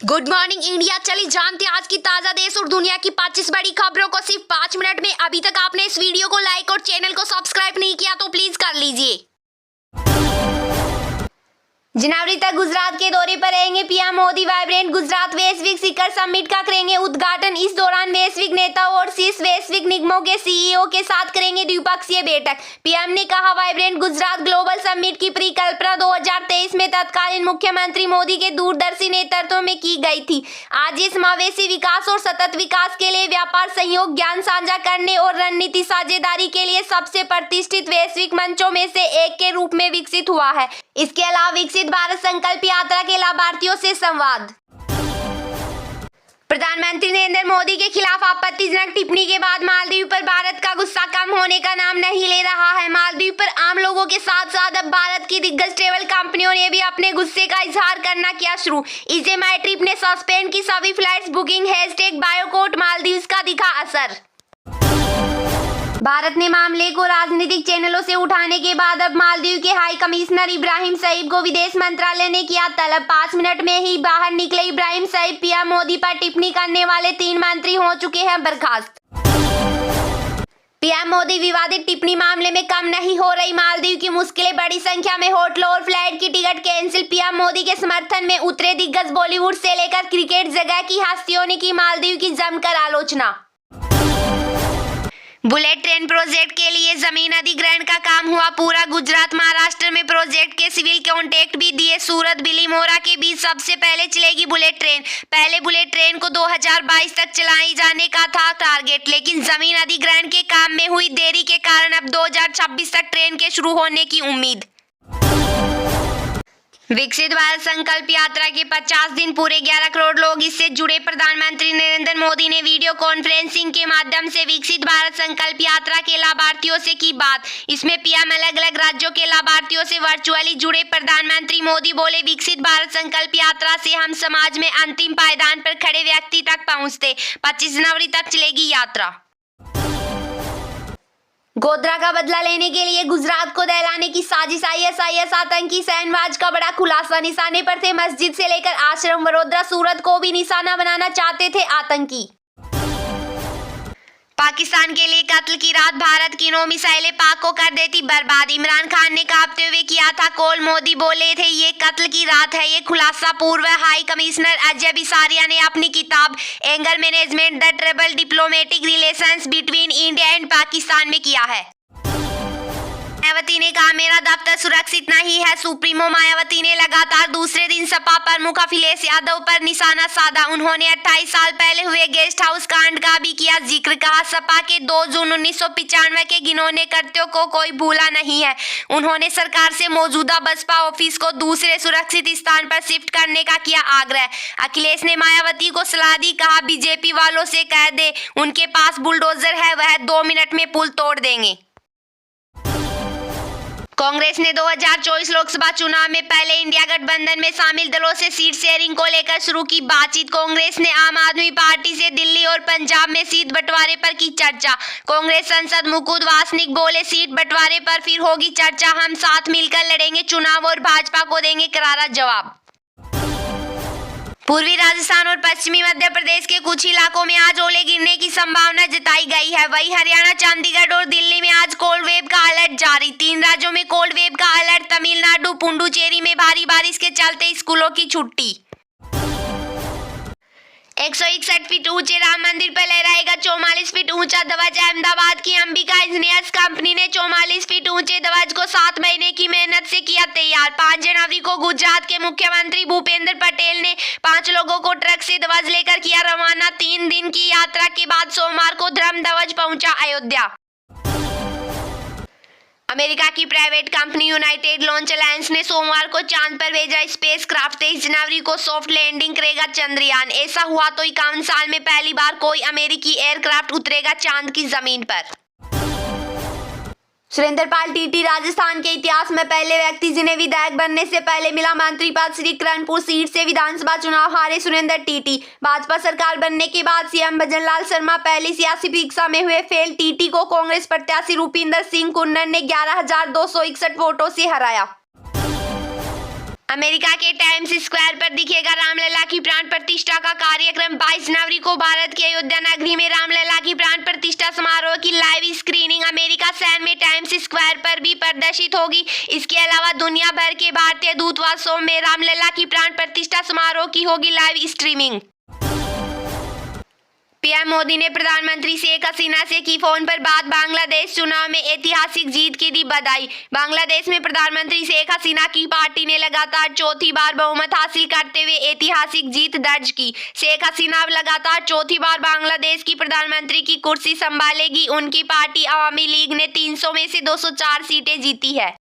Good morning India. चलिए जानते हैं आज की ताजा देश और दुनिया की 25 बड़ी खबरों को सिर्फ 5 मिनट में। अभी तक आपने इस वीडियो को लाइक और चैनल को सब्सक्राइब नहीं किया तो प्लीज कर लीजिए। जनवरी तक गुजरात के दौरे पर रहेंगे पीएम मोदी। वाइब्रेंट गुजरात वैश्विक शिखर समिट का करेंगे उद्घाटन। इस दौरान वैश्विक नेताओं और शीर्ष वैश्विक निगमों के सीईओ के साथ करेंगे द्विपक्षीय बैठक। पीएम ने कहा, वाइब्रेंट गुजरात ग्लोबल समिट की परिकल्पना 2023 में तत्कालीन मुख्यमंत्री मोदी के दूरदर्शी नेतृत्व में की गई थी। आज ये समावेशी विकास और सतत विकास के लिए व्यापार सहयोग, ज्ञान साझा करने और रणनीति साझेदारी के लिए सबसे प्रतिष्ठित वैश्विक मंचों में से एक के रूप में विकसित हुआ है। इसके अलावा विकसित भारत संकल्प यात्रा के लाभार्थियों से संवाद। प्रधानमंत्री नरेंद्र मोदी के खिलाफ आपत्तिजनक टिप्पणी के बाद मालदीव पर भारत का गुस्सा कम होने का नाम नहीं ले रहा है। मालदीव पर आम लोगों के साथ साथ अब भारत की दिग्गज ट्रेवल कंपनियों ने भी अपने गुस्से का इजहार करना किया शुरू। इसे माई ट्रिप ने सस्पेंड की सभी फ्लाइट्स बुकिंग। #बायोकॉट मालदीव्स का दिखा असर। भारत ने मामले को राजनीतिक चैनलों से उठाने के बाद अब मालदीव के हाई कमिश्नर इब्राहिम सईद को विदेश मंत्रालय ने किया तलब। 5 मिनट में ही बाहर निकले इब्राहिम सईद। पीएम मोदी पर टिप्पणी करने वाले 3 मंत्री हो चुके हैं बर्खास्त। पीएम मोदी विवादित टिप्पणी मामले में कम नहीं हो रही मालदीव की मुश्किलें। बड़ी संख्या में होटलों और फ्लाइट की टिकट कैंसिल। पीएम मोदी के समर्थन में उतरे दिग्गज बॉलीवुड से लेकर क्रिकेट जगह की हस्तियों ने की मालदीव की जमकर आलोचना। बुलेट ट्रेन प्रोजेक्ट के लिए जमीन अधिग्रहण का काम हुआ पूरा। गुजरात महाराष्ट्र में प्रोजेक्ट के सिविल कॉन्ट्रैक्ट भी दिए। सूरत बिलीमोरा के बीच सबसे पहले चलेगी बुलेट ट्रेन। पहले बुलेट ट्रेन को 2022 तक चलाई जाने का था टारगेट, लेकिन जमीन अधिग्रहण के काम में हुई देरी के कारण अब 2026 तक ट्रेन के शुरू होने की उम्मीद। विकसित भारत संकल्प यात्रा के 50 दिन पूरे। 11 करोड़ लोग इससे जुड़े। प्रधानमंत्री नरेंद्र मोदी ने वीडियो कॉन्फ्रेंसिंग के माध्यम से विकसित भारत संकल्प यात्रा के लाभार्थियों से की बात। इसमें पीएम अलग अलग राज्यों के लाभार्थियों से वर्चुअली जुड़े। प्रधानमंत्री मोदी बोले, विकसित भारत संकल्प यात्रा से हम समाज में अंतिम पायदान पर खड़े व्यक्ति तक पहुंचते। 25 जनवरी तक चलेगी यात्रा। गोधरा का बदला लेने के लिए गुजरात को दहलाने की साजिश। ISIS आतंकी सैनवाज का बड़ा खुलासा। निशाने पर थे मस्जिद से लेकर आश्रम। वडोदरा, सूरत को भी निशाना बनाना चाहते थे आतंकी। पाकिस्तान के लिए कत्ल की रात। भारत की 9 मिसाइलें पाक को कर देती बर्बाद। इमरान खान ने कांपते हुए किया था कॉल। मोदी बोले थे, ये कत्ल की रात है। ये खुलासा पूर्व हाई कमिश्नर अजय बिसारिया ने अपनी किताब anger management the trouble diplomatic relations between India and Pakistan में किया है। मायावती ने कहा, मेरा दफ्तर सुरक्षित नहीं है। सुप्रीमो मायावती ने लगातार दूसरे दिन सपा प्रमुख अखिलेश यादव पर निशाना साधा। उन्होंने 28 साल पहले हुए गेस्ट हाउस कांड का भी किया जिक्र। कहा, सपा के 2 जून 1995 के घिनौने कृत्यों को कोई भूला नहीं है। उन्होंने सरकार से मौजूदा बसपा ऑफिस को दूसरे सुरक्षित स्थान पर शिफ्ट करने का किया आग्रह। अखिलेश ने मायावती को सलाह दी। कहा, बीजेपी वालों से कह दे, उनके पास बुलडोजर है, वह 2 मिनट में पुल तोड़ देंगे। कांग्रेस ने 2024 लोकसभा चुनाव में पहले इंडिया गठबंधन में शामिल दलों से सीट शेयरिंग को लेकर शुरू की बातचीत। कांग्रेस ने आम आदमी पार्टी से दिल्ली और पंजाब में सीट बंटवारे पर की चर्चा। कांग्रेस सांसद मुकुंद वासनिक बोले, सीट बंटवारे पर फिर होगी चर्चा। हम साथ मिलकर लड़ेंगे चुनाव और भाजपा को देंगे करारा जवाब। पूर्वी राजस्थान और पश्चिमी मध्य प्रदेश के कुछ इलाकों में आज ओले गिरने की संभावना जताई गई है। वहीं हरियाणा, चंडीगढ़ और दिल्ली में आज कोल्ड वेव का अलर्ट जारी। 3 राज्यों में कोल्ड वेव का अलर्ट। तमिलनाडु, पुडुचेरी में भारी बारिश के चलते स्कूलों की छुट्टी। 161 फीट ऊंचे राम मंदिर पर लहराएगा 44 फीट ऊंचा ध्वज। अहमदाबाद की अंबिका इंजीनियर्स कंपनी ने 44 फीट ऊंचे ध्वज को 7 महीने की मेहनत से किया तैयार। 5 जनवरी को गुजरात के मुख्यमंत्री भूपेंद्र पटेल ने 5 लोगों को ट्रक से ध्वज लेकर किया रवाना। 3 दिन की यात्रा के बाद सोमवार को धर्म ध्वज पहुंचा अयोध्या। अमेरिका की private company United launch alliance ने सोमवार को चांद पर भेजा स्पेसक्राफ्ट। 23 जनवरी को सॉफ्ट लैंडिंग करेगा चंद्रयान। ऐसा हुआ तो 51 साल में पहली बार कोई अमेरिकी एयरक्राफ्ट उतरेगा चांद की जमीन पर। सुरेंद्र पाल टीटी राजस्थान के इतिहास में पहले व्यक्ति जिन्हें विधायक बनने से पहले मिला मंत्री पद। श्री किरणपुर सीट से विधानसभा चुनाव हारे सुरेंद्र टीटी। भाजपा सरकार बनने के बाद सीएम भजनलाल शर्मा पहली सियासी परीक्षा में हुए फेल। टीटी को कांग्रेस प्रत्याशी रूपिंदर सिंह कुन्नर ने 11,261 वोटों से हराया। अमेरिका के टाइम्स स्क्वायर पर दिखेगा रामलला की प्राण प्रतिष्ठा का कार्यक्रम। 22 जनवरी को भारत की अयोध्या नगरी में रामलला की प्राण प्रतिष्ठा समारोह की लाइव स्क्रीनिंग अमेरिका शहर में टाइम्स स्क्वायर पर भी प्रदर्शित होगी। इसके अलावा दुनिया भर के भारतीय दूतावासों में रामलला की प्राण प्रतिष्ठा समारोह की होगी लाइव स्ट्रीमिंग। पीएम मोदी ने प्रधानमंत्री शेख हसीना से की फोन पर बात। बांग्लादेश चुनाव में ऐतिहासिक जीत की दी बधाई। बांग्लादेश में प्रधानमंत्री शेख हसीना की पार्टी ने लगातार चौथी बार बहुमत हासिल करते हुए ऐतिहासिक जीत दर्ज की। शेख हसीना अब लगातार चौथी बार बांग्लादेश की प्रधानमंत्री की कुर्सी संभालेगी। उनकी पार्टी अवामी लीग ने 300 में से 204 सीटें जीती है।